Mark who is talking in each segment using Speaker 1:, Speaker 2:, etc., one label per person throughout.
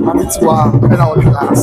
Speaker 1: Maame Tiwaah and our class.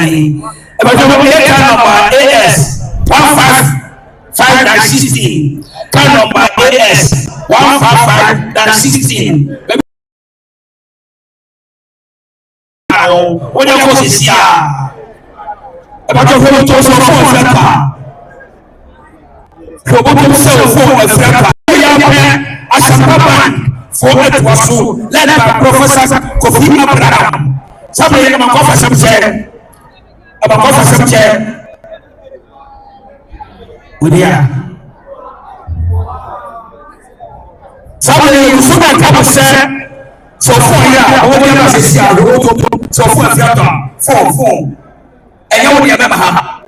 Speaker 2: 9. About the number AS 155-16. Car number AS 155-16. What you call this here? About the phone to phone for it was so led by Professor Kofi Abraham. Somebody in my coffee some chair. About coffee some chair. With ya. Somebody who should have come say so for ya. I want to say so for and you will never have.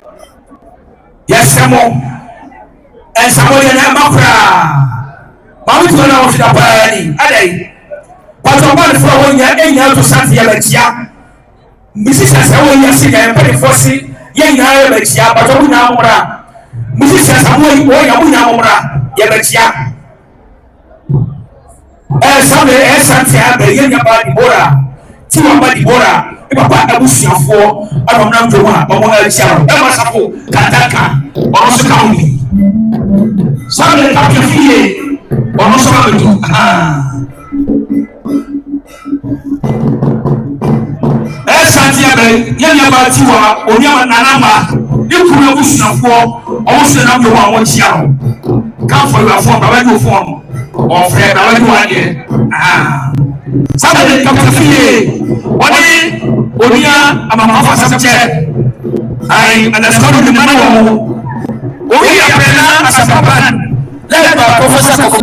Speaker 2: Yes, some and somebody never cry. Maame Tiwaah was the party. Ade. But the one from here to Santia Lechia. Mrs. Samuel Yasia and Penny Fossi, young Lechia, but Abuna. Mrs. Samuel, Abuna, Yabechia. And Sunday, and Santia, the young body Bora, Tiwa body Bora, Papa Abusia for, I don't know the one, but one child, Damasapo, Kataka, also County. Sunday, Captain. Ono sama betul. Santiago, yang nyaba tiwa, onyama nanama, ikuru busunafo, owo na mwe wa wonchia. Kan for your phone, baba your phone. O frère, baba you ade. Sabe de kapafie. Oni onia amamafa sabche. Ai understand the man wo. Owi apena asapapan. Led by Professor Kofi.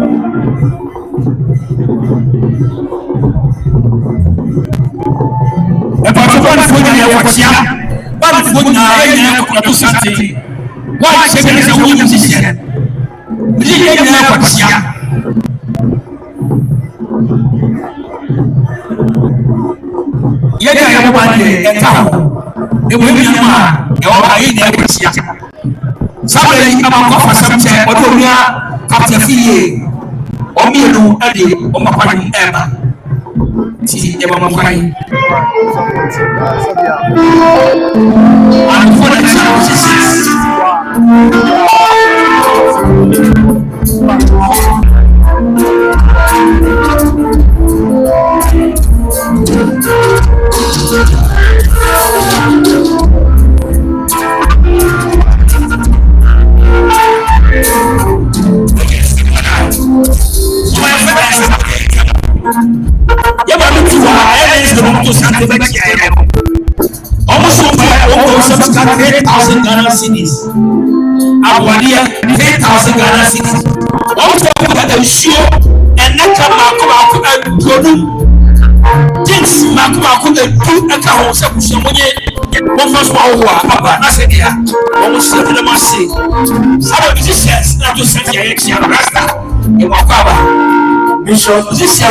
Speaker 2: A particular food in your watchia, but food in our society. Why is it a woman musician? We didn't know watchia. Yet I have one day at town. The women are in their watchia. Somebody come up for some chair, or Captain Fee, or Miru, Eddie, or Mapan Emma. See, Emma Mapan. And for the almost 8,000 Ghana cities. Abuania 8,000 Ghana cities. Also, the show and Naka Makuaku and Godu. Jinx Makuaku and two accounts of Somoye. One first one, I said, yeah, almost 7 of my sea. Some musicians not to send your ex Rasta in Wakaba. Bishop, this year,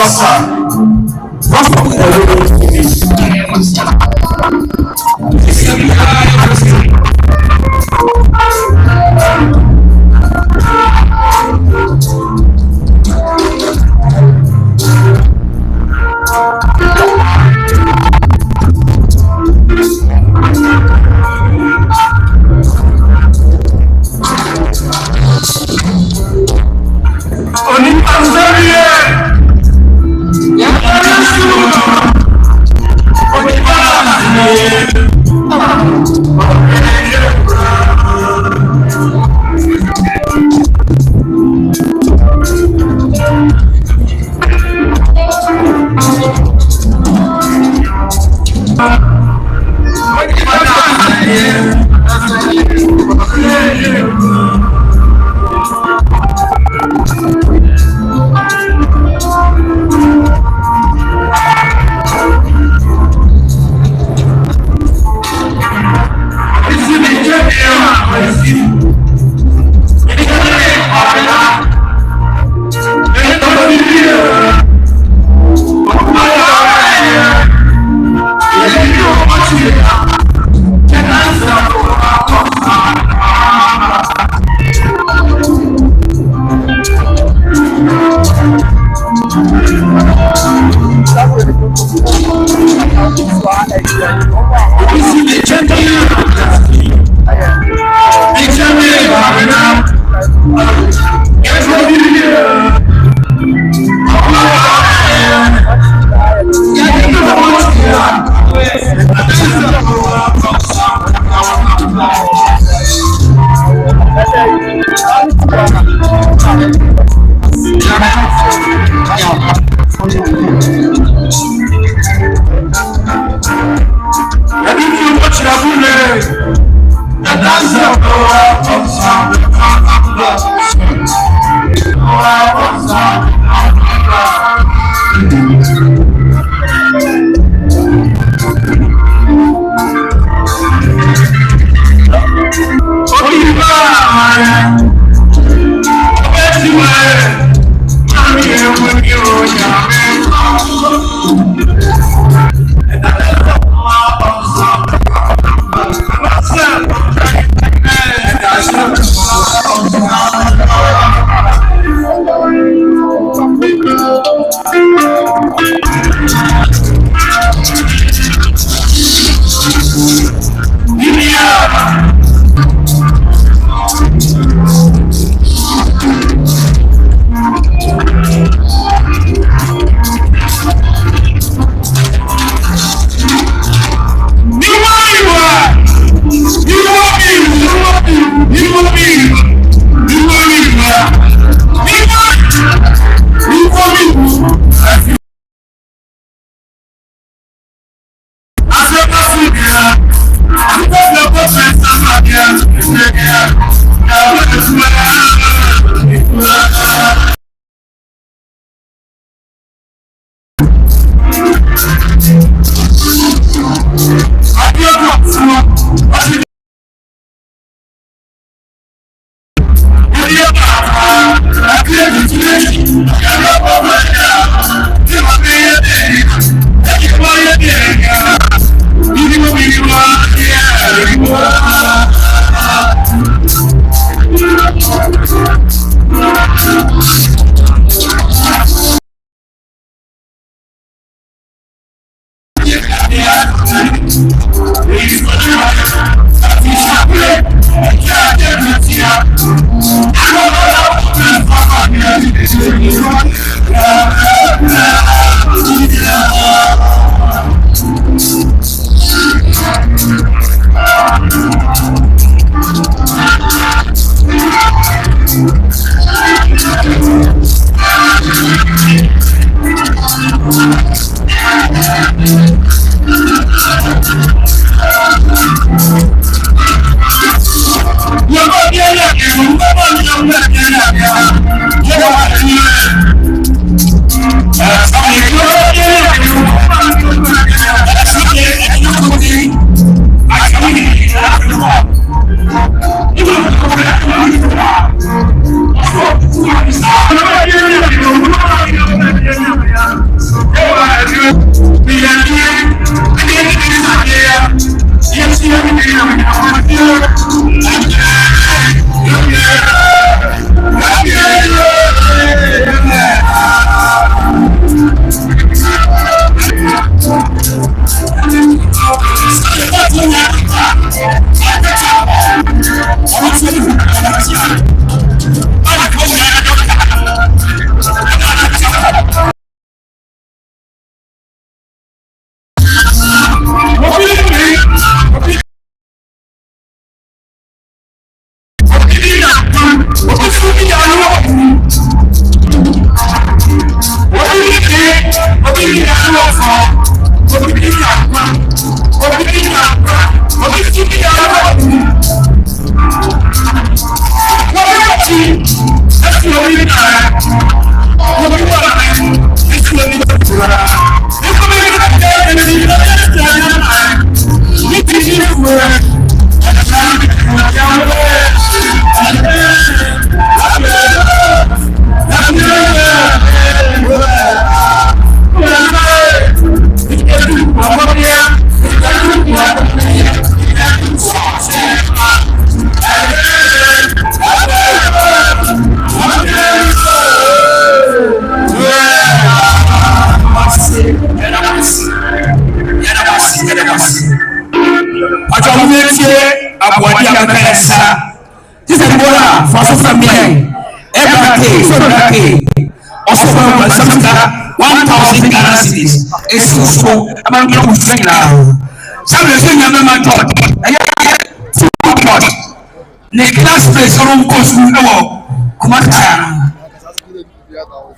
Speaker 2: Kumasi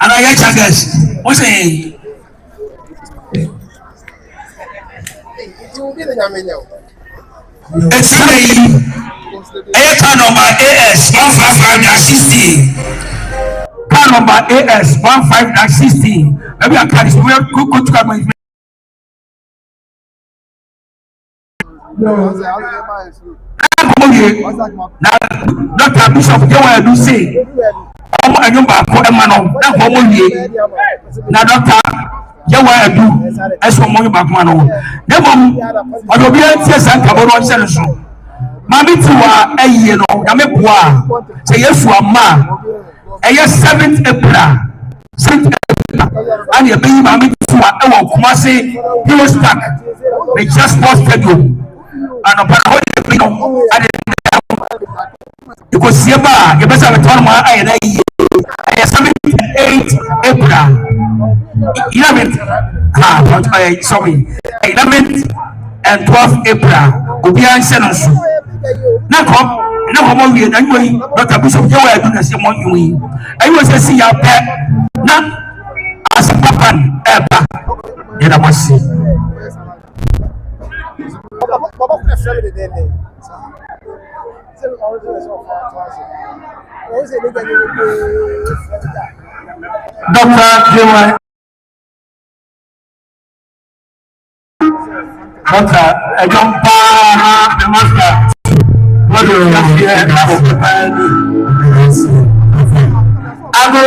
Speaker 2: and I get what's saying? It's car number AS 155-60. Car number AS 15-60. Maybe I can't go to my. Now, Dr. Bishop, you want to say, I'm a new back for a man of that woman. Now, Doctor, you want to do as for money back man. Never, I will be a test and cover on Senator. Maame Tiwaah you know, Maame Tiwaah say yes for ma. 7th April. 7th April. And you be Maame Tiwaah Kumasi Heroes Park. We just lost schedule. And upon you know, you could see about you better return my eye. 8th April. 11th. Sorry. 11th and 12th April. Will be answered. Now come we and we Dr. Bishop you are doing the same one you. I was see your pet. Now as a papa ever. You must see. Dr. I don't buy the master. What do you have I go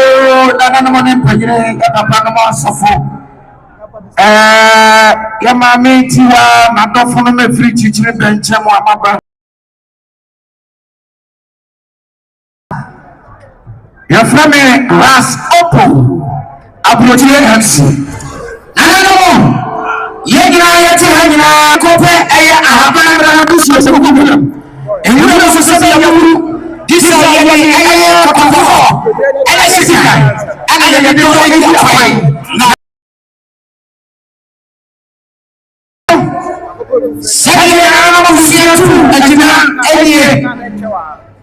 Speaker 2: down on the Pagre, Panama Safo. Maame Tiwaah, my daughter, my free teacher, bench, and my your family was open. Abroad, Hansi. I know. Yegina kope aya ahabara busu so kubulam enu no so se yamu this aya kokofo ala sika ala ya do ya fine sai ana mo fiatu ajina eye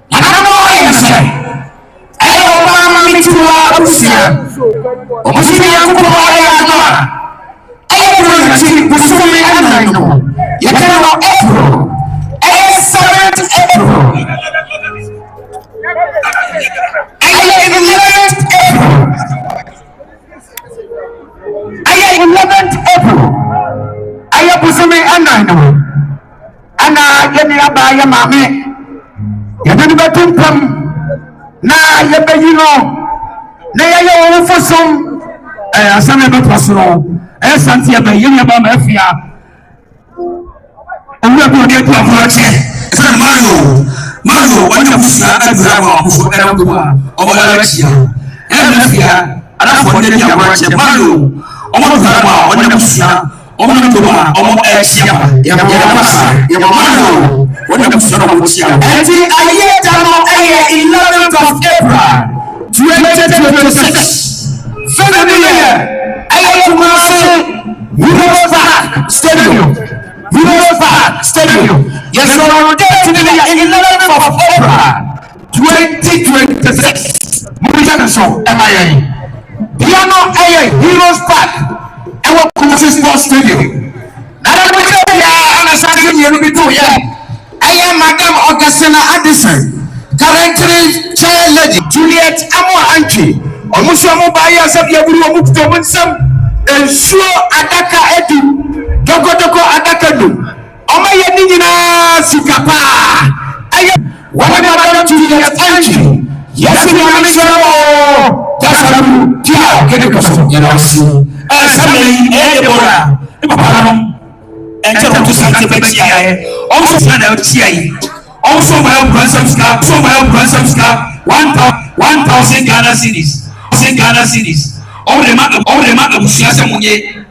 Speaker 2: ana mo ya sai ayo Maame Tiwaah busia o busia ko aya na you cannot April. 7th April. 11th April. I am Pusumi and I know. And I get me up by your mammy. You didn't go to come. Now you pay you know. Now you are for some. Some of it was wrong. Santiago, you know about Mafia. We are going to get to a project. It's a Mario, one of us, I drive for Elba, or Alexia, and Mafia, and I for the project. Mario, one of us, or Mantua, or Alexia, Yamano, one of us, and I yet 11th of April, 2026. February. Heroes Park Stadium. Yes, so on the 11th of April, 2026. Moving so, MIA. Piano Heroes Park. And what Kumasi Sports Stadium. Now I'm going to understand you will be too. I am Madam Augustina Addison, currently chair lady Juliet Amo Anki. Almost a mobile as a Yabu Mukutomansam. Ensure adaka edu dogo adaka du oma yedi na sikapa aye wana madam Juliet Anki yes we are sure tasaru tia kede koso yerasi sameli Deborah ipaparam enje to sante betia also sana tia yi also my ransom scar 1000 Ghana cedis 1000 Ghana cedis all the man of Siasa Munye.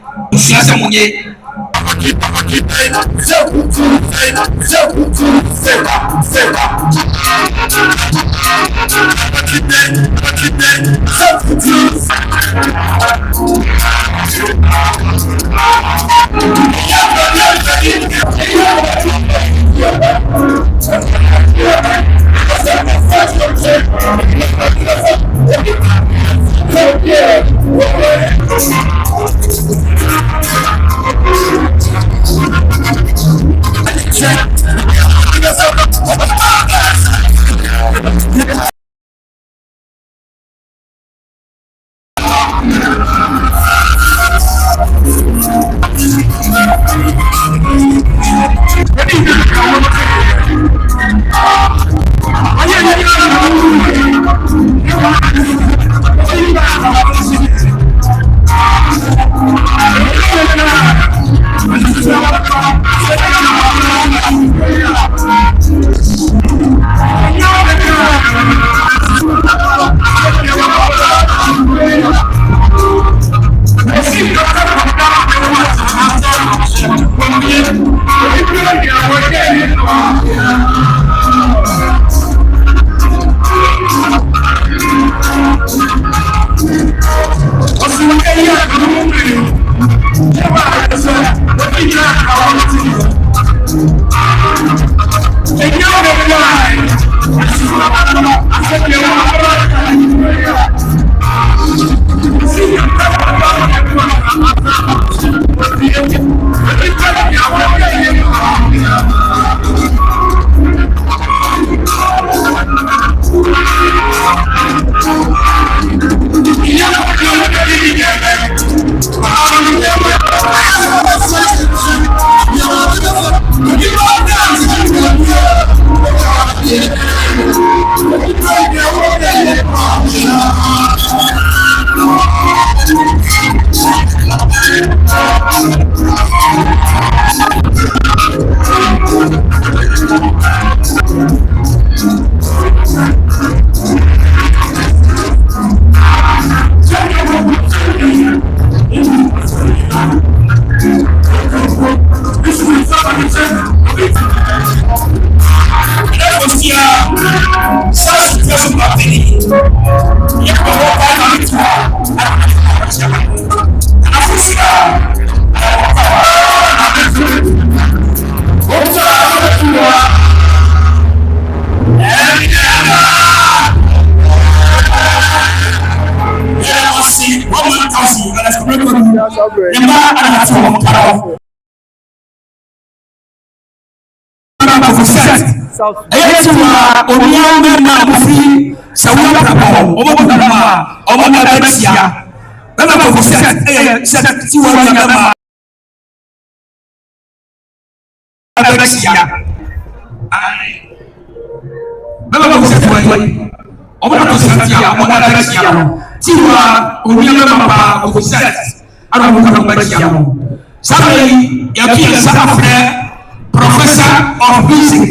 Speaker 2: Professor of music,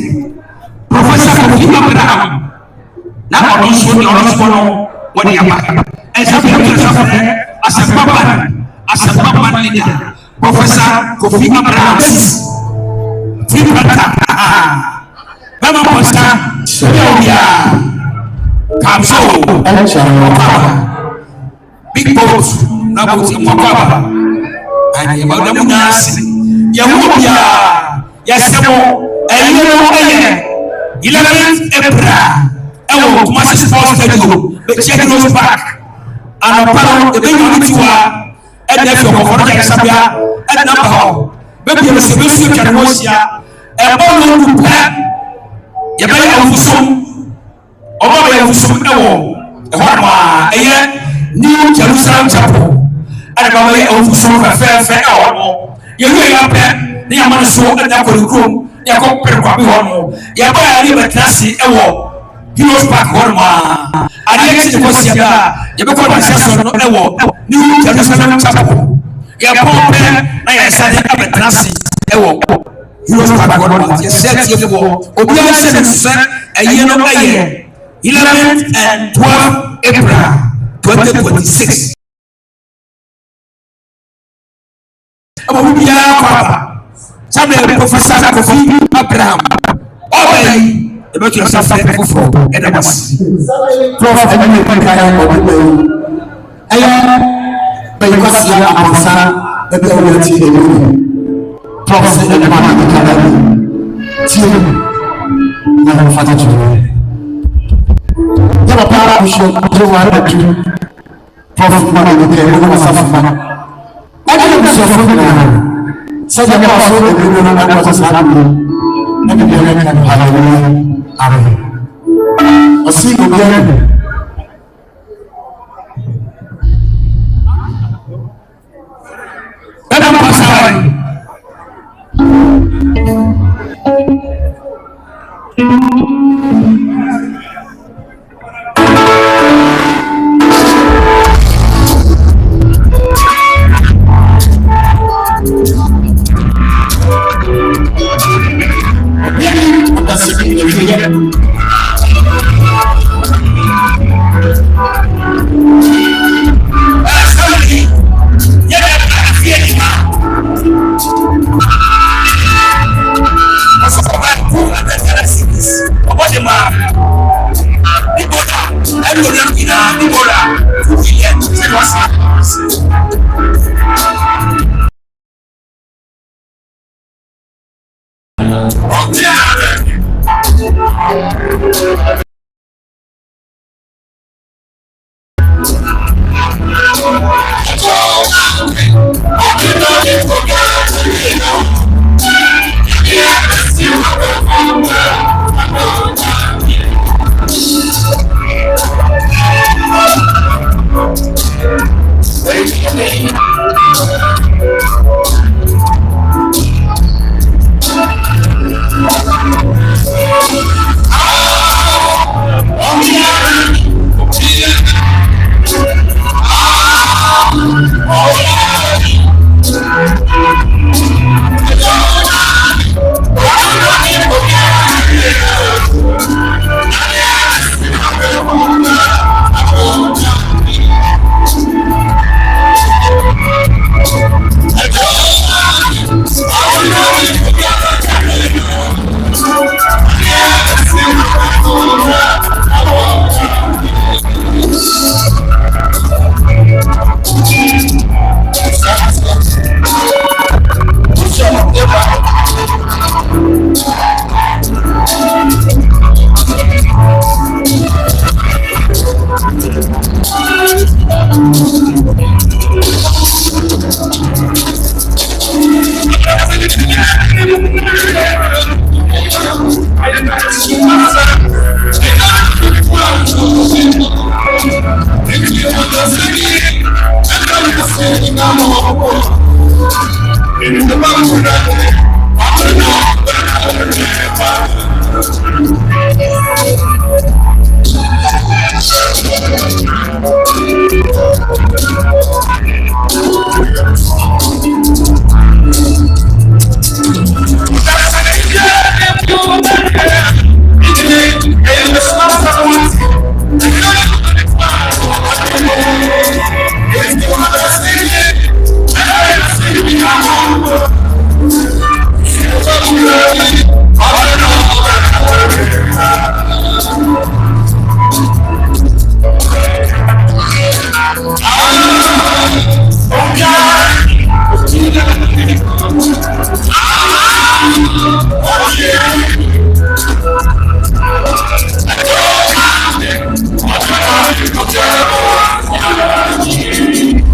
Speaker 2: Professor of Abraham. Now, on this one, what do you have? As a papa leader, Professor Kofi Abraham. Mama Pastor, big boat, Nabuti Mokaba, and Yamadas, Yamubia, Yasamo, and 11th April, Kumasi Sports Stadium, the check goes back, and the baby Tiwaa, and therefore, for Sabia, and Nabaho, baby, the Sibisi Canosia, and Bolo to plan. Yabaya Fusum, Obaya Fusum, Homa, New Jerusalem Chapel, and Baway of Fusum, fair hour. You hear your pen, the Amanaso, and Yakorum, Yakop Perquabi, Yabaya Libertasi, he was back Horma. I didn't was Yabaka, New Jerusalem Chapel, Yapon, I said, Abetrasi, he was back. He said, Obian said, a year of a year, 11th and 12th April 2026. Somebody, Professor Kofi Abraham. Oh, about yourself, and I was Prof. Because you are a son, the community. Prophet and Maame Tiwaah, team, never father to me. Never power show to one Prophet Maame Tiwaah, I didn't suffer now. Said the apostle, the women and was happening. Never be a kind of hallelujah. Amen. A single girl.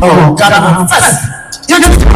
Speaker 1: Oh, Ghana first. You can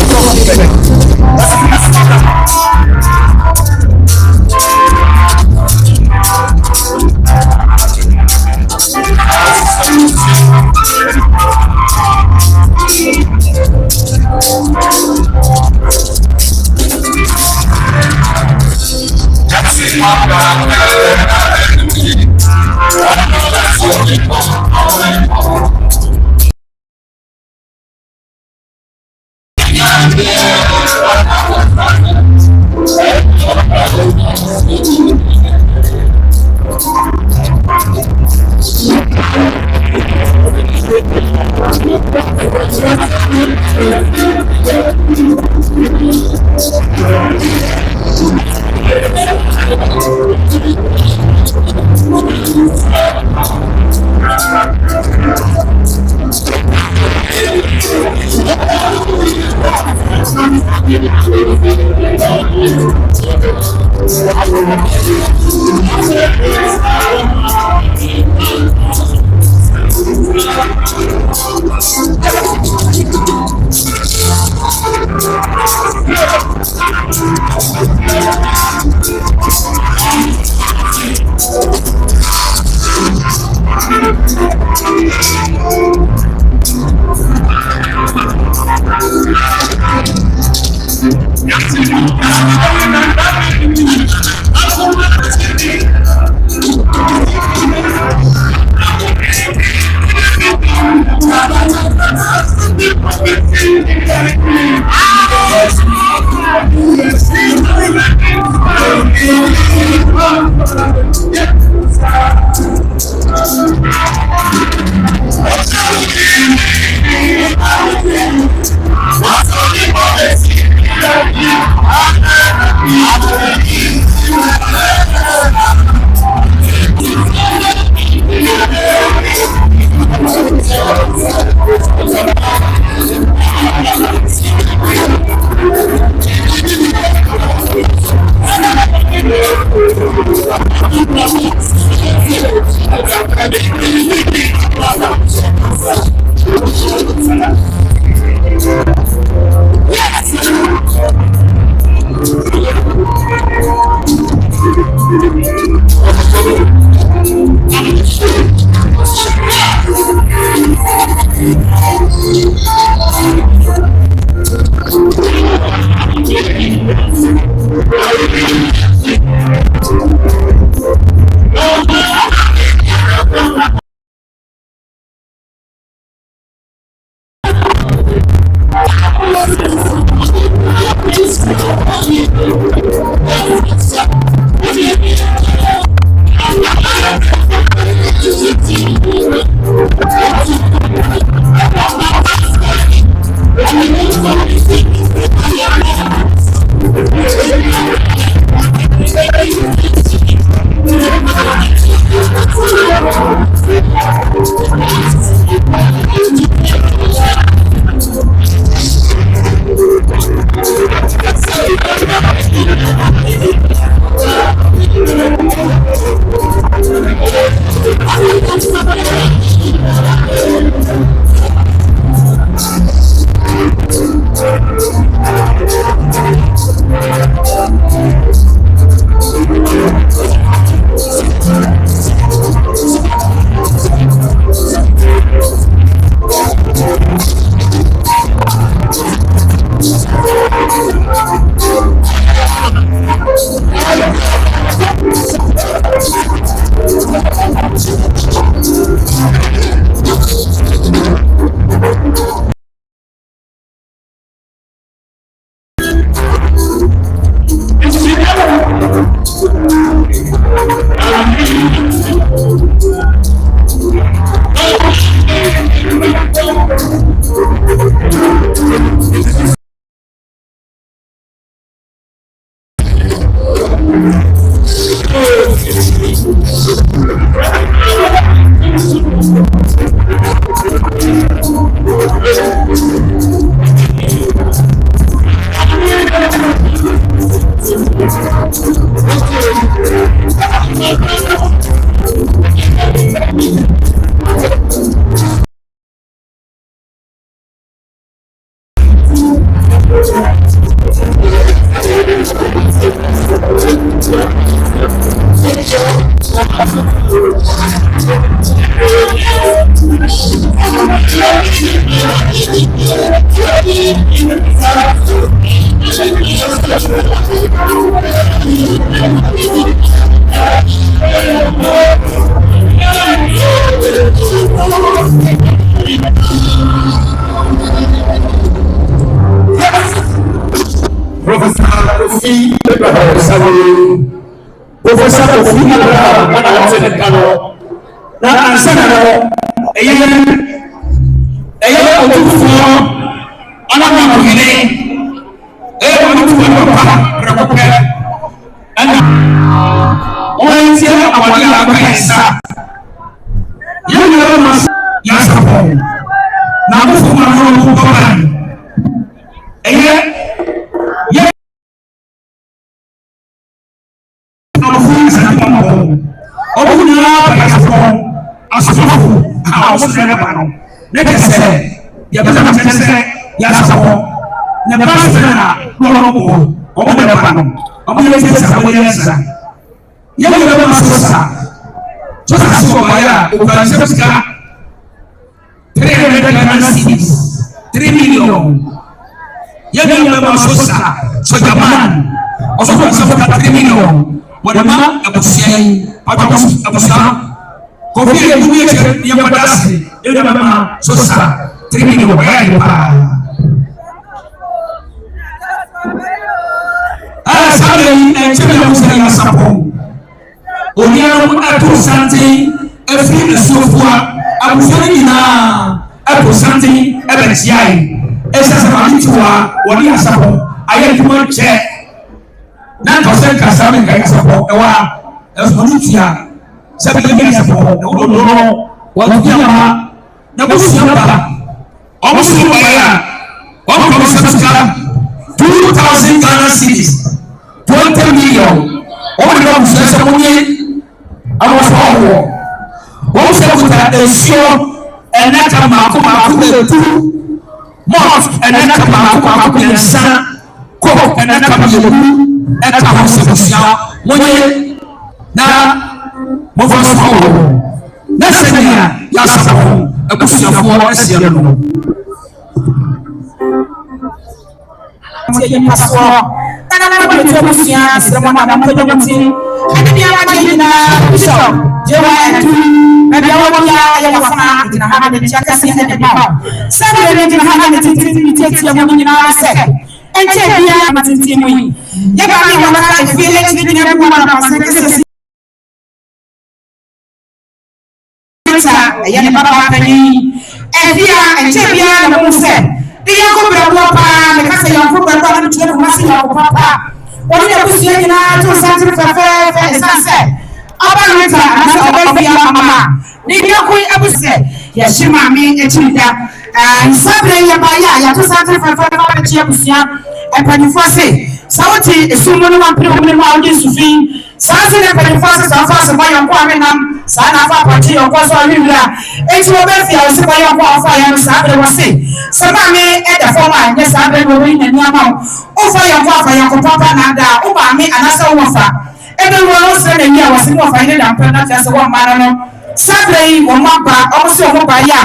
Speaker 2: Professor Kofi Abraham ana wase kano na ansana no eye otufo ana ma kohene otufo papa rekope ana onse awali abaisa yeye ma ya Sarpong na ko ma no ko ba eye Asomafo a osere ba no ne kese ya beza na kese ya Sarpong ne ba se na no mo o mo ne ba no o mo ne se sa mo ye sa ye le ba so ba ya o ba se ska 3 million ye le ba so jaman o so ba 3 million wadama abusiai abusa Kofi eduye ya badasi ina mama sosa 3 million bayani pa sabe chama musa ya Sarpong oniamu atu santi efi esofua abusani na atu santi ebesiai esa Maame Tiwaah woni ya Sarpong ayedimo che na to se kasa me ga Sarpong ewa esonitia sabe que é Sarpong no wajama na kusiamba omusu baya omusu sabska 2000 Ghana cedis 20 million omusu sabska munye amofawo omusu sabska esio enaka mako etu mosque enaka mako yensa ko enaka yebu eka hosebusia munye na mofawo Nasanya ya Sarpong abusuafo asia no
Speaker 1: Tiye pastor kana na beto busia sirama na mpedo mti ade bia ma na bishop jewa etu na bia wo ya wafana tina ha na bia kasi ade ba sabe ne tina ha na titi tiye mo nyina se ente bia matiti mo yi ya ba mi wa na feel it ni na mo na se ya ne baba pani ebia enchebia na mo se dia ko bra bo pa me kasa ya ko bra pa na tue Kumasi ya ko papa oni na busia ni na to santre fe sanse aba rita na so aba bia mama ni dia ko abuse ya shima me echida sabre ya ba ya to santre fe na chia busia e pani fose sauti esumo no wampre mo ma odi sufi sanse ne pani fose sa fose ba ya ko amenam sana fa pati o kwa so awira enti wo be fi awse ba yo kwa fa ya no sabre wose sama me e da forma nye sabre no wi na niama o fa ya kwa fa ya ko papa na da o ba me anasa wo fa e be wo se na nia wose mo fa ile da mpa na tase wo mara no sabre yi wo ma ba o se wo ba ya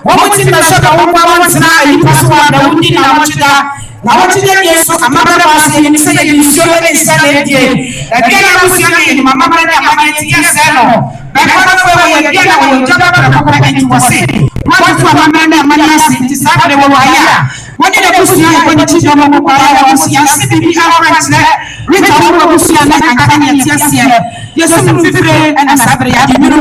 Speaker 1: wo mo ti na so da wo ba wo tina ayi paso da wo ni na wo chida na wo chida yeso amara ba se ni se ye sio le se le die e ke na wo se ni mama mara na mama ti ya se no bakana kwa ya na wo jaba para kwa enti wase watu wa mama na mama si sabre wo aya wani na kusia kwa ni chida mo kwa ya kusia se bi ara na rita wo kusia na akanya ti asia yeso mfifire na sabre ya biro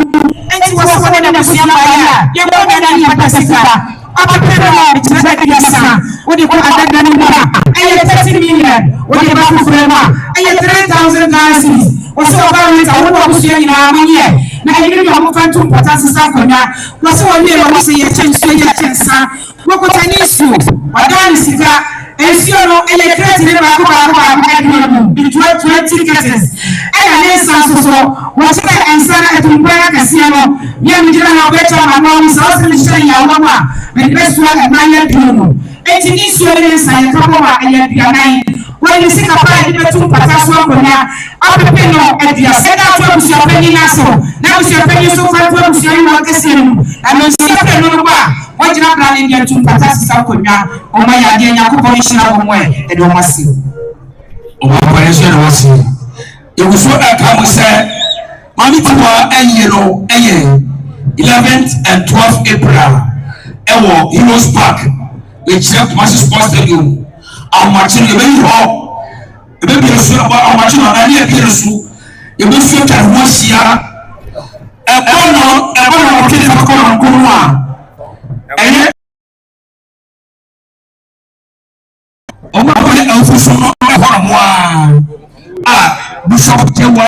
Speaker 1: enti wase wani na kusia aya ye mo na ni patasika abapera chida ya sa wani ko adada ni mara aye 30 million wani ba ku frema aye 3000 Ghana cedis wase ba rita wo kusia ni na manye na yiri ya mo fantu patasi sa konya wase wani e wo se ye chensa wo ko tani su wadani sika ensio no ele credit ne ba ko ba 20 cases aya ne sa so wo se ensana etumpaya kasia no ye mi jira na obecha ma no so se ni shan ya wa me besu a manya tuno eti ni su ne sa ye ko ba aya bianan when you see Papa and the two Pataswa Konya, I'll be paying at the Aseda to your penny Naso. Now is your penny so far to your Marcasim. And then see a no bar. Why do you not plan in your two Pataswa Konya? Oh, my idea, Yakuposition of way, and don't see. Oh, my God, it was what I come say. Maame Tiwaah and 11th and 12th April. Ewo Heroes Park. We check Kumasi Sports Stadium. Our matching the very hall. The baby is sure about our matching on any appearance. The baby is can wash here. A corner, okay, for corner. And oh, my God, I'm so sorry. Bishop Tewa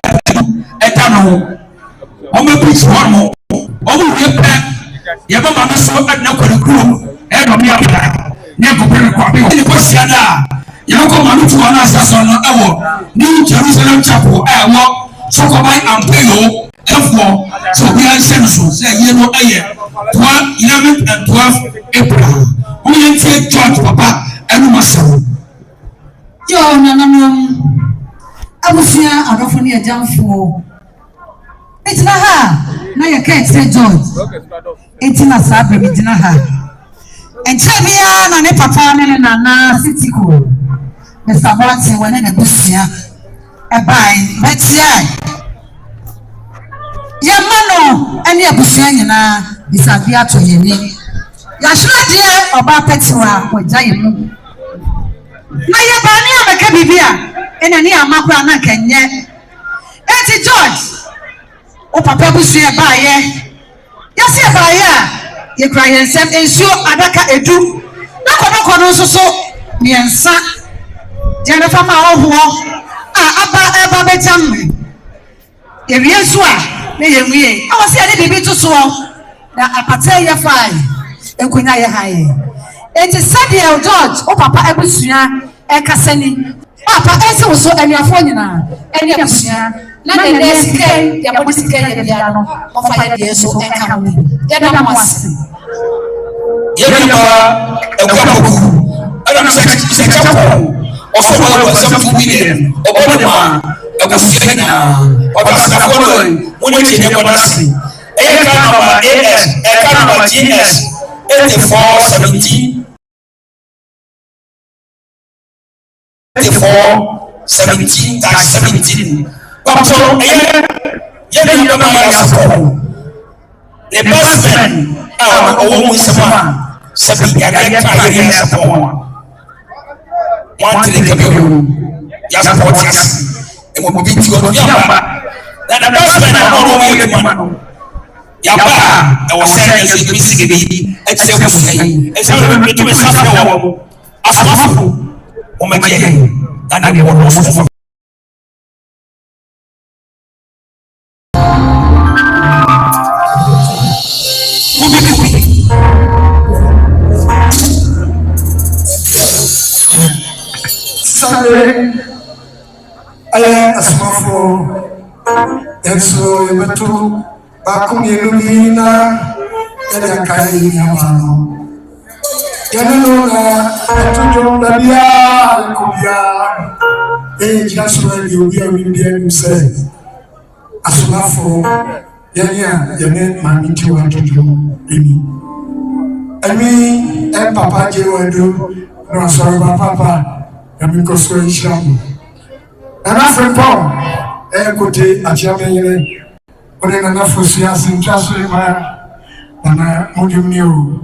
Speaker 1: Etano. Omo preach one more. Omo Wéép. Yaba mama so na kwalukuru. E do mi apia. Ne ko pere kwa bi. Ni ko siada. Yaba ko Maame Tiwaah na asaso no ewo. New Jerusalem Chapel ewo. Sokobai ampeyo. Efo. So we are saying so. Say ye no eye. 11th and 12th April. We enter church papa enu masawo. Yo nananum. Abusia adofoni ajamfo etina ha na ye ka say George etina sabre etina ha enchebia na ne papa ne nana sitiko ne sabati wona ne busia e bai betia ye mano ene abusia nyina bisabia to ye ni ya hwade oba petiwa oja ye mu na ye ba ni ameka bibia ena ni amakura na kenye eti George o papa busu e baaye ya se baaye a ye kra ye nsem ensuo adaka edu na kono so miensa jana fama ohuo aba betam ye wiensu a na ye wie awo se ade bibi to so na apata ye fai enkunya ye haye eti sadia George o papa abusua e kasani Papa ese wo so aniafo nyina eni abusia na de desike ya bodi sike ya bia no o fa ya de so enka mo ya da mwasi ye ba ekwaku ana se chapo o so wa some million o bodi ma abusia nyina o ba sa ko mo ni ti ne bonasi e ka number AS e ka number GS 8417 17. But so, you know, the best man, always a man, something I get one to the community, just for us, and we'll be to your yamba. That the best man, I don't know man. Yaba, I was saying, you see, except it's a to be suffering. Asomafo. And I want
Speaker 3: Asomafo enso yebetu bakum yelumina ya kai nyamano yaneno na tujo ndabia kubia jasura yobia wibia nse Asomafo yene Maame Tiwaah tujo emi papa je wado no so papa yami ko so inshallah ana fripo kote atiame yele one na fosia sintra so ma na modimnio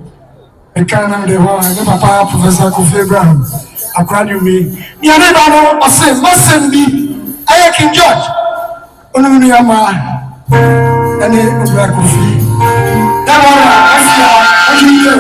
Speaker 3: e kana de ho ne papa Professor Kofi Abraham akwadu mi ya ne ba no ose masembi aye King George onu ni ama ene Obra Kofi da bora asia ojiye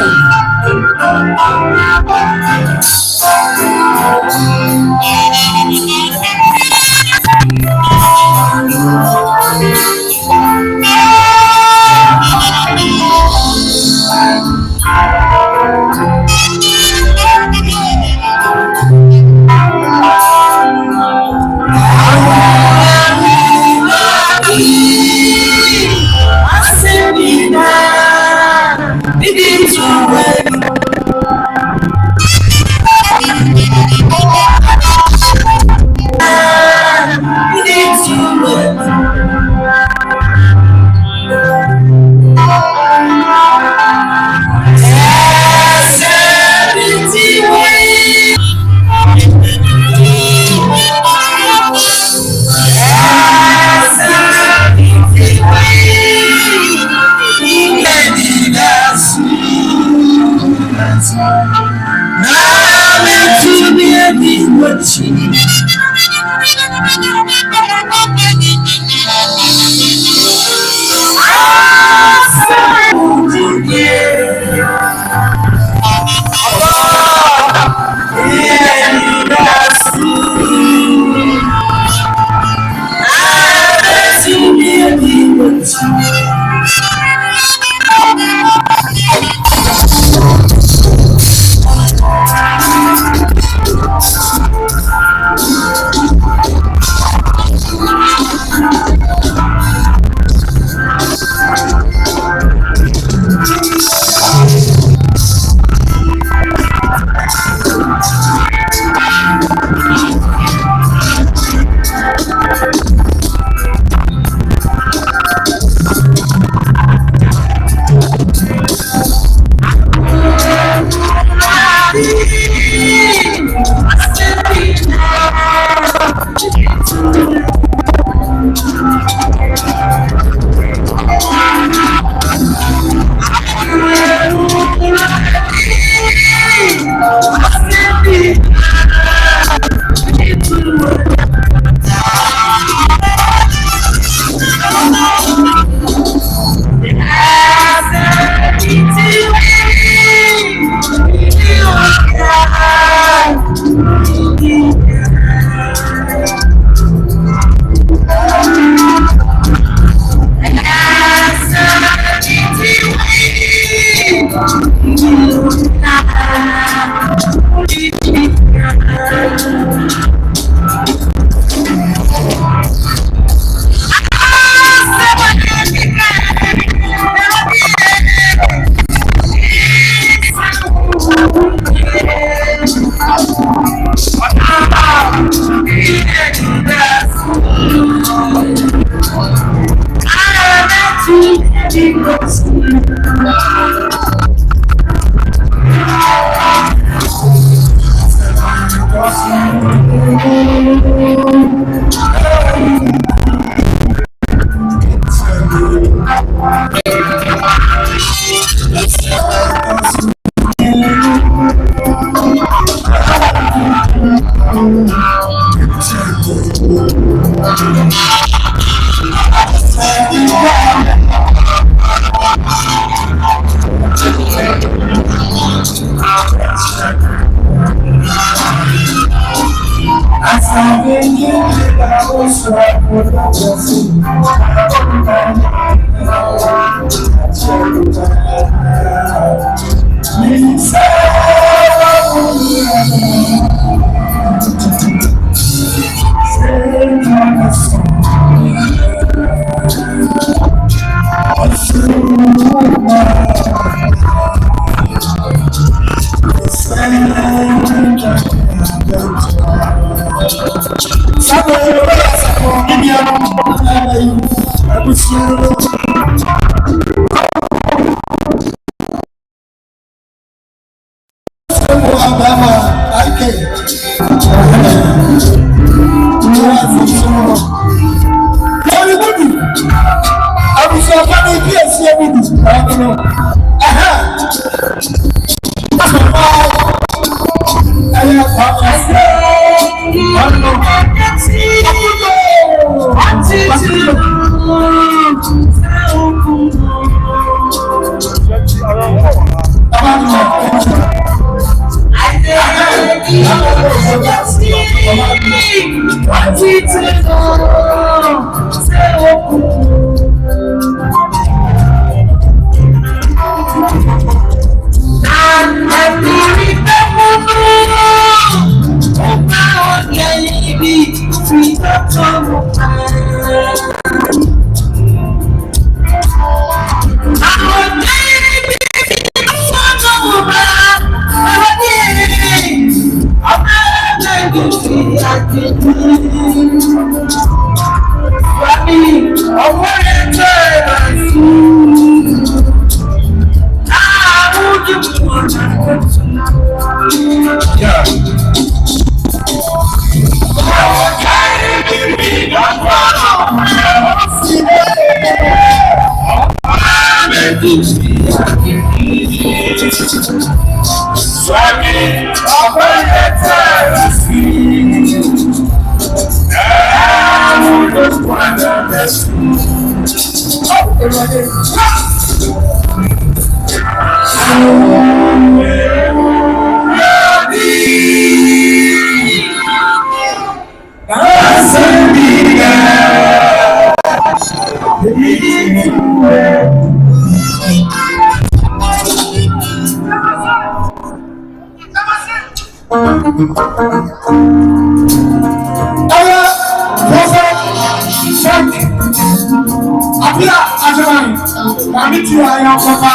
Speaker 3: Maame Tiwaah papa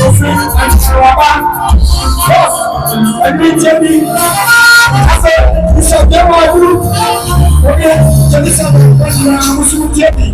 Speaker 3: ofin antiwaba ẹni jẹbi afẹ ìṣẹjẹwọ ọdún oye jẹbi sábà ìgbàlá mùsùlùmí jẹbi.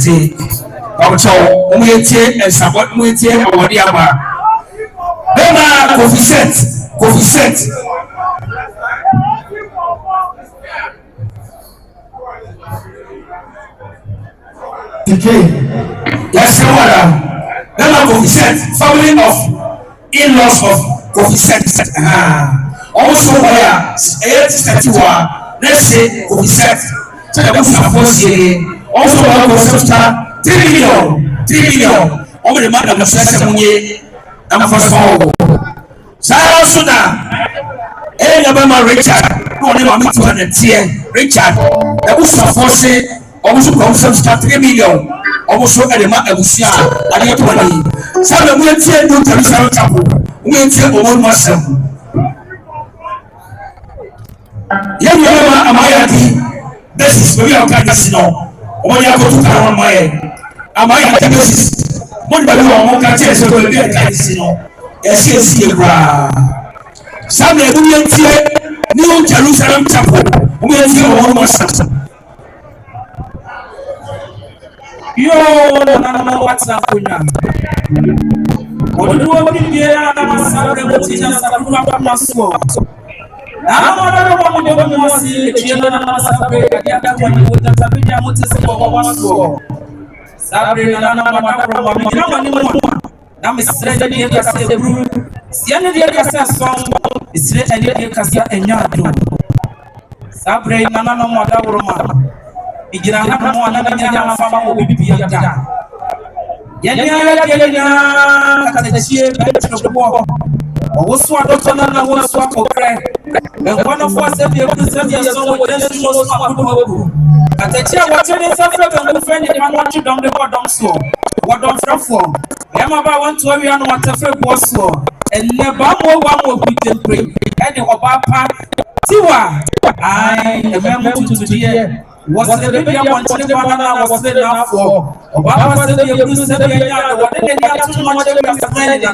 Speaker 2: nti ọ̀chọ̀ ọmọ yẹn tie ẹ̀sàbọ̀ ọmọ yẹn tie ọ̀wọ́dí àbá bẹ́ẹ̀ máa Kofi set yes wala bẹ́ẹ̀ máa Kofi set family of in-laws of Kofi set ọmọ sọ wọ́n yà ẹ̀yẹ ti sẹ́tì wá lẹ́sẹ̀ Kofi set ṣẹlẹ̀ kó sàfọ́ sí ẹ̀ ọmọ sọ wọ́n kó sọ́ta 3 million ọmọ de ma dàgbà sẹ́sẹ̀ mu yé ẹ̀mọ́fọ́sọ́ sáyà sọ́dà ẹ̀yẹ yẹ bẹ́ẹ̀ ma Richard ní wọn ní Maame Tiwaah nà tiẹ̀ Richard ẹ̀kú sàfọ́ sí ọmọ sọ kọ́ sọ́ta 3 million ọmọ sọ ẹ̀dẹ̀ ma ẹ̀bùsíà adé tó wọn yìí sábà mu yẹ tiẹ̀ ní ọ̀tẹ̀rì sáyà chapel mu yẹ tiẹ̀ ọmọ ọmọ sẹ́m yẹ́n yẹ bẹ́ẹ̀ ma amáyàdì bẹ́sìs bẹ́ẹ̀ yà ọ̀ká yẹ sí náà ọmọ yẹ akọ̀tún kàrà wọn mọ́ yẹ amáyàdì bẹ́sìs mo ní bàbá wọn ká tí ẹsẹ bẹẹ bí ẹka ẹsẹ no ẹsẹ ẹsẹ yẹ kura sábà ẹbí yẹn tiẹ ní o Jerusalem chapel o yẹn tiẹ wọn wọn sàn.
Speaker 4: Yoo nana wati na konya ọdún wo bí bíyà sábà mo ti yàn sábà fún wa ma sọ náà mo dáná wọn mo dé wọn mo sì ètùyẹ nana sábà ẹdí àdàkọ ni mo tẹsán bí díà mo ti sẹ wọn wọn sọ. Sabre na na madabro ma mi na mani mo na mi sre de ka se bru sia ne de ka se som sre ene de ka se enya do sabre na na madabro ma igira na mo na na nya ma fa mo bibi ya da ya nya ka se chie ba tro bo o so adotọ na wo so akokre en kono fo se bi e se bi so wo de so so akokre Atachi a watch any suffer and friend and watch you down the bottom so. What don't from? Yamaba want to every and what a free was so. And never more one more beaten pray. And the Obapa Tiwa. I remember to the was the baby I want to the banana was the enough for. Obapa said the Bruce said the other, what did they have too much of a friend?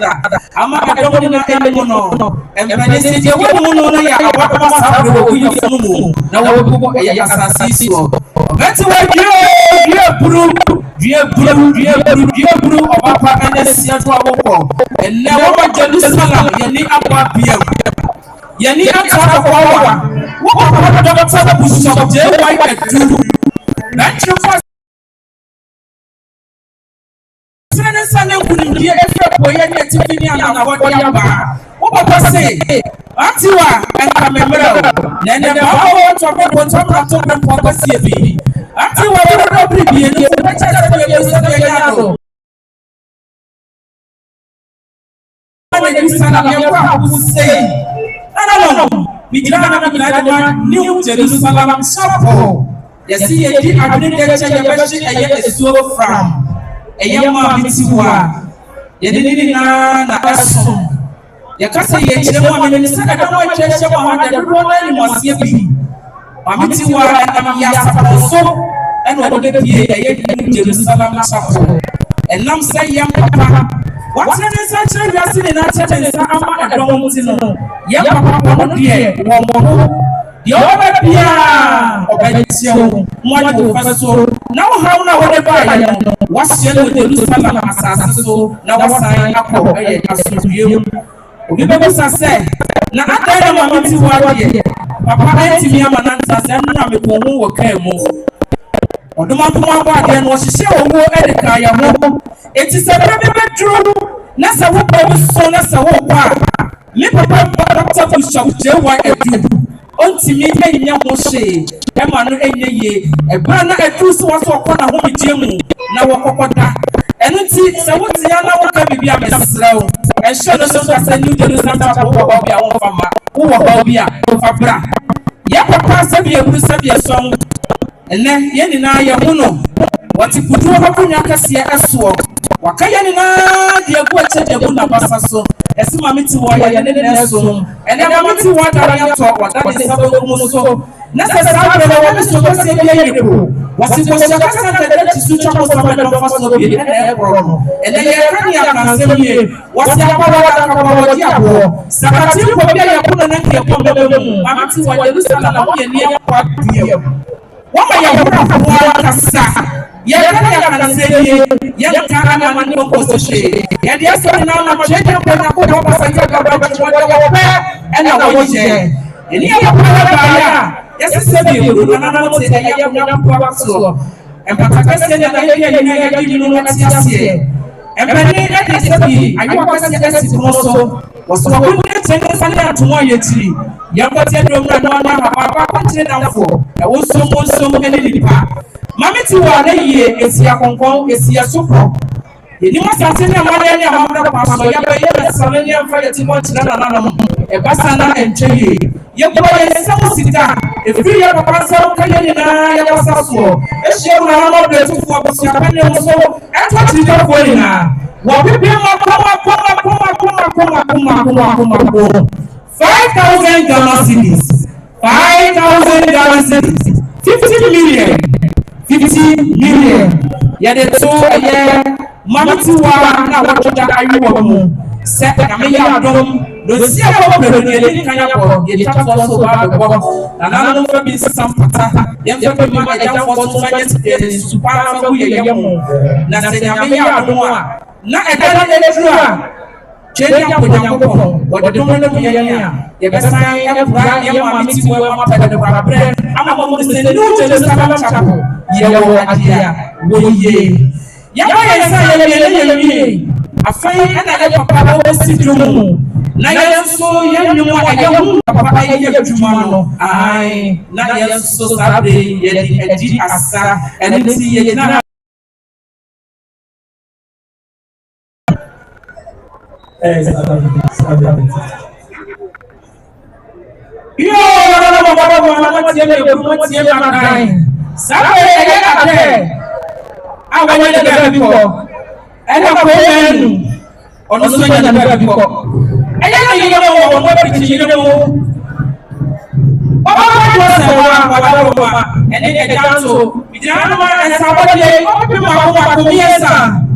Speaker 4: I'm a dominant animal. And when they say the woman, I was happy with you. Now we go a assassin. That's why dear blue of our partners and never Jerusalem, Yanni Ababiam. Yanni Ababiam. What about the bush of J. White and two? That's your first. Sunday couldn't be a boy and yet to be an what was say? Tiwaa and Kamemero, then the power to a proper CV. Tiwaa will probably be in the say, I don't know, we did New Jerusalem Sarpong. Yes, he did a so from a young Maame Tiwaah. You didn't know. Yakasa ye chemo amene saka dawo cheshe kwa hada ruwa ni mwasie bi Maame Tiwaah na ya sapaso eno ode pie ye ni Jerusalem chapel enam say yam papa watene sa chere wiase ni na chere sa ama adom ti no yam papa no de wo mo de oba bia obetio mwadu faso na wo hawo na wode ba ya no wasie no Jerusalem asase so na wasan akọ eye asuyem obi bebe sase na adara Maame Tiwaah ye papa entimi amananta se na me ko hu wo kan mu oduma puma ba de no hihye owo edika ya ho eti se bebe duru na se wo pa so na se wo pa me papa doctor Bishop JY edu ontimi enya ho hye e ma no enye ye e bra na edu so wo so ko na ho bidie mu na wo kokoda enti se wo tia na wo ka bibia mesrew e hye no so sa New Jerusalem chapel wo ba bia wo fama wo ba bia fa bra ye papa se bia bru se bia so ene ye ni na ye hu no wati kudu wo ko nya kase eso wakaya ni na de egu ache de bu na basa so esi Maame Tiwaah ye ne ne so ene Maame Tiwaah da ya to wada de sabo mu so na se sa bele wo so ko se bia ye ko wasi ko se ka sa de ti su cha ko sa bele do faso bi ene e bro no ene ye kan ya kan se mi wasi apa wa da ka ba di abo sakati ko bia ye ko na nke ko bele mu Maame Tiwaah Jerusalem na wo ye ni kwa bia wo ma ye ko ka sa can say, young Kanaman, no position. And yes, I know I'm changing up and I put up and I was there. And here, yes, I said, you and I would say, I am young Proxo. And Papa said, I you know what's here. And when I said, I want to see also was so good to one year. Young for I was so many. Maame Tiwaah is your Hong is your super. You must have seen a money among the pastor, Yabaya, Fire Timothy, a Bassana and Cherry. Your boy is some sit down. If you have a pastor, Kayana, Yasaso, a share of the for the so, and what you are going now. What we pay 5,000 Ghana cedis. 5,000 Ghana cedis. 50 million. 50 million. Yeah, the two a year. Maame Tiwaah na wachoja ayiwo mu. Se na me ya dom. No see about the kan ya ko. Ye chat so ba go. Na na no fa bi sam pata. Ye fa bi ma ja fo so ma ye super fa ye mu. Na se na me ya dom a. Na e da na tru a. Chenya ko nyankopon. Wo de dom na mu ye ya. Ye be san ya bra ye Maame Tiwaah ma pa de bra bre. Ama mo se ne no tele sa chapel. Ye wo adia. Wo ye. Yaba yesa yeye afai ana papa wo sidumu na yeso yenyumu ayemu papa yeye adwuma no ai na yeso sabre ye edi asa eniti ye na yo baba tie me sabre ye ate I want to get before. And I go on the swing and before. And then you know what you know. And then I down to and somebody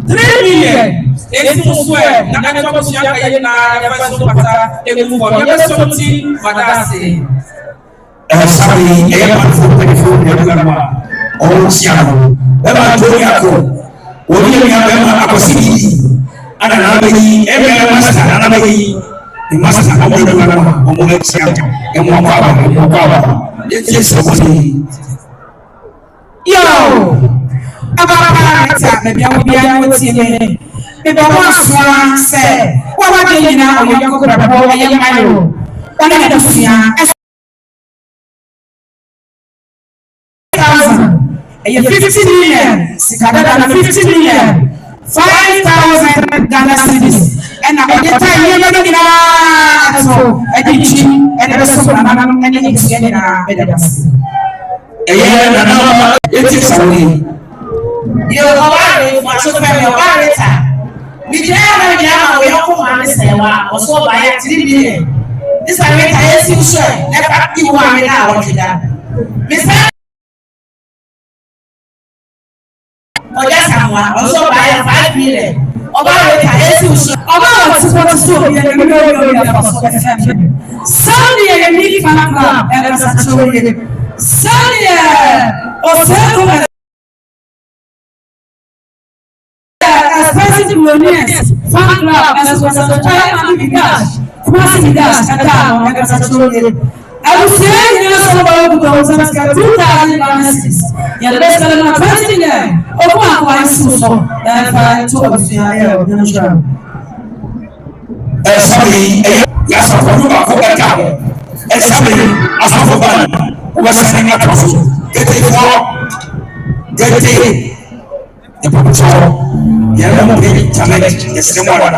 Speaker 4: 3 million. It's swear. Bema to yako woni ya bema akosidi ana na bayi ebe master ana bayi ni master amodo na omo exia emo kwa yes woni yo ababa ta me bia wo bia wo tie me be bo aswa se wa de nyina oyako ko baba wo ye mayo ona na fia 50 million, 50 million, 5,000 Ghana cedis, and at the time you know so I did and the rest of the man and it's getting a better. It is only you are for so very barata. We can't have a Kumasi or so by 3 million. This I make a sure never you are now what you done. Also buy 5 million. About Sunday and meet fan club and Sunday or expensive millionaires fan club as was a time and gas. Kumasi gas and I would say, you know, somebody who goes and got 2,000 bonuses. Yeah, the best of them 20 million. Oh, my so that's why I told you, yeah, you're sure.
Speaker 2: Sorry, yes, I'm going to go back out. And somebody, as I'm for fun, who was sending a trouble. Get it. The Papa, yeah, I'm going to challenge. Yes, no one.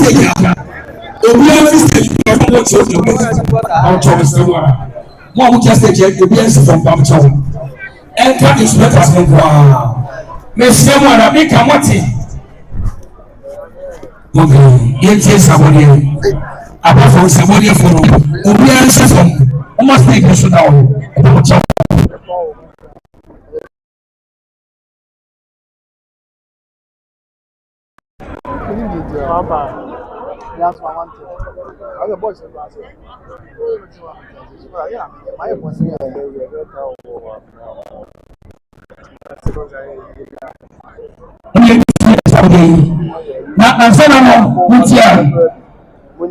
Speaker 2: stage ya obi every stage you don't watch your how to still mo mo just stage obi else from bam chow enter inspectors no kwa me se mo na me ka moti mo ge yentie sabode apart from sabode for no obi else from almost like you should know bam chow
Speaker 5: That's what I want to. Other boys are class. Yeah, my boss here.
Speaker 2: Na ansana mo mutia.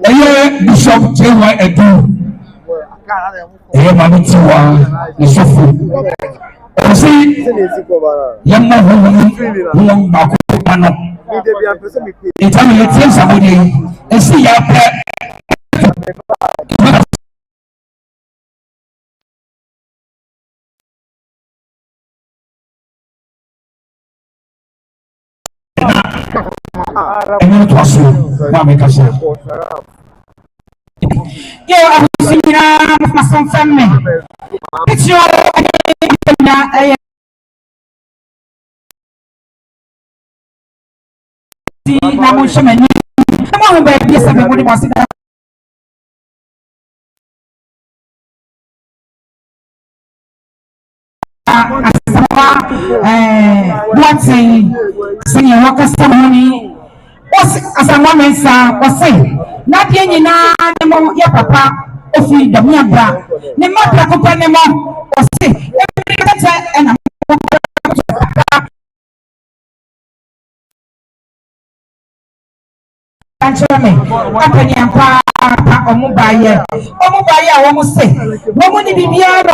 Speaker 2: Eye Bishop J.Y. Edu. Eye Maame Tiwaah ni sofo. Osi yamma ho ba ko pano. Então ele tinha sabone esse ya pra não posso Maame casa eu a senhora formação feminina na mo chama ni mo ba bi sabe mo ni mo se what say senior workers money was as a woman sa was say na pie nyina ne mo ya papa ofi da mi abra ne ma pra ko pa ne mo was say e na Anchorame, company and pa omubaye omu say woman ni bibia do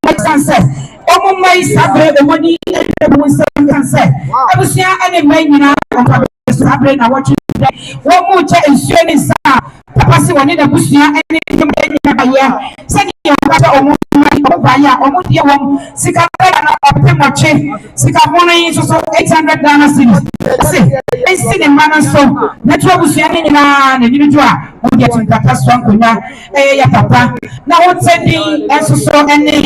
Speaker 2: make sunset omu mai sabre the money we sunset abusia ene mai nyina sabre na watch womu che ensuring sa papa si woni na busia ene nyina baye say ya omu mai omu die wom sika na opemoche sika hono so 800 Ghana cedis say esi ne mana so na tuabusia ne nyina na nyina jua o dia tinkata so ankonya ya papa na wo tedi enso so ene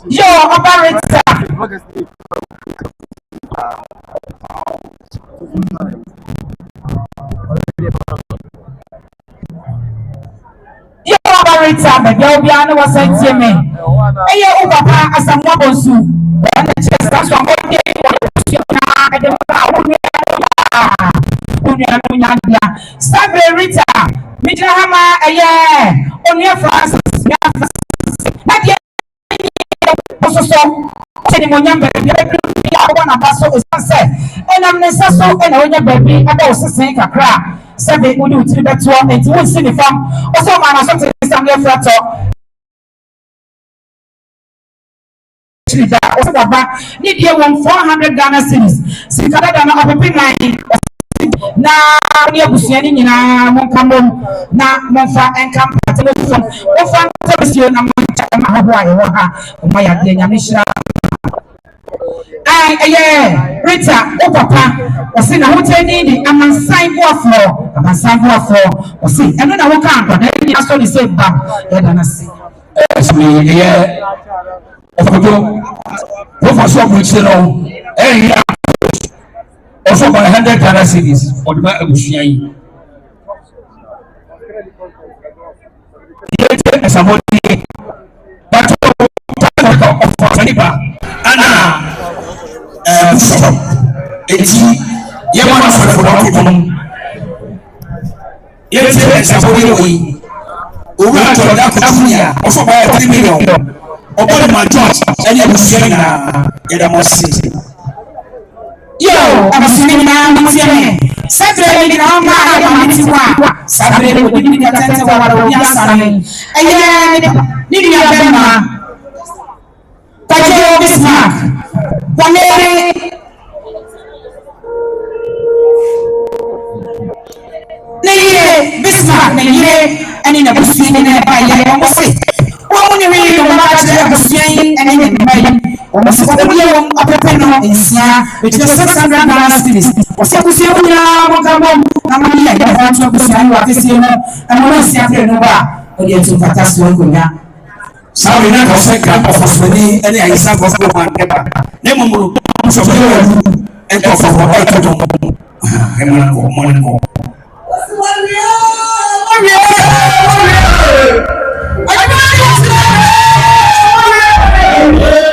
Speaker 2: yo operator me go bia na wasantie me eye u papa asamwa bonsu na chesta so mo de na de ba unya sabe rita mi jira hama eye onia Francis na de so ni monyamba bia ya na baso esanse enam ne saso ena onya baby aba osesen kakra sabe udi utiri beto enti won si ni fam oso ma na so te sam le frato chida oso baba ni die won 400 Ghana cedis sikada da na opepe 9 na ni abusia ni nyina monkamom na monfa enkam patelo monfa tabesio na moncha ma habo aye wo ha o ma ya de nyame hira Rita, oh papa, was in a hotel needy, a man sign for, or see, and then I walk out, and then I saw the same bam, and I see. For some weeks, also by 100 Ghana cedis, or the man was saying. Somebody, but Anna. Eti ye wana for the ye say somebody we owura to da ko afuya also buy 3 million Open my George, and you will say now, you must see.
Speaker 1: Yo, I'm sitting down with you. Saturday, I'm Maame Tiwaah. Saturday, we didn't get to our Yasan. And yeah, Nidia Bema. Pajo Bismarck. One day. Bismarck, and in a bushing in a fire, almost say. Only really the large bushing and in the bay. Almost a million of a penal in Sia, which is $600 cities. Or so we see only I'm only a bunch of Bushing, what is here, and we see after Nova, or the two catastrophe.
Speaker 2: So we never say camp of us when any example of one paper. Nemo, so and of a